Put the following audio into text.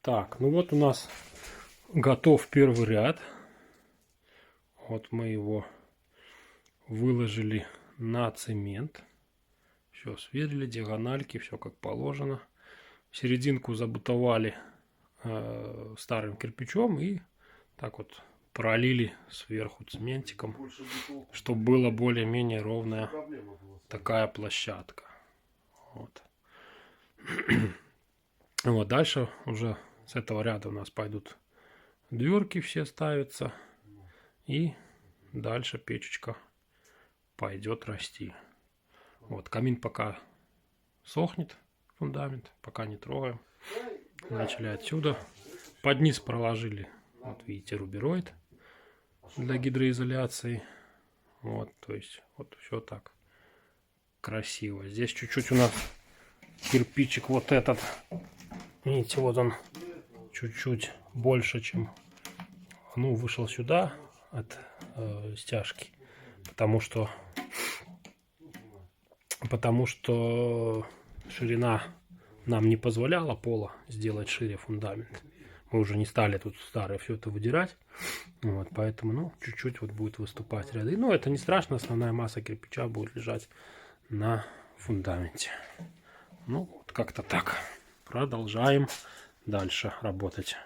Так, ну вот у нас готов первый ряд. Вот мы его выложили на цемент. Все сверили, диагональки, все как положено. Серединку забутовали старым кирпичом и так вот пролили сверху цементиком, чтобы была более-менее ровная такая площадка. Вот. Вот дальше уже с этого ряда у нас пойдут дверки, все ставятся, и дальше печечка пойдет расти. Вот камин пока сохнет, фундамент пока не трогаем. Начали отсюда, под низ проложили, вот видите, рубероид для гидроизоляции. Вот, то есть вот все так красиво. Здесь чуть-чуть у нас кирпичик вот этот, видите, вот он чуть-чуть больше, чем, ну, вышел сюда от стяжки, потому что ширина нам не позволяла пола сделать шире фундамент. Мы уже не стали тут старое все это выдирать. Вот, поэтому, ну, чуть-чуть вот будет выступать ряды. Но это не страшно, основная масса кирпича будет лежать на фундаменте. Ну, вот как-то так. Продолжаем дальше работать.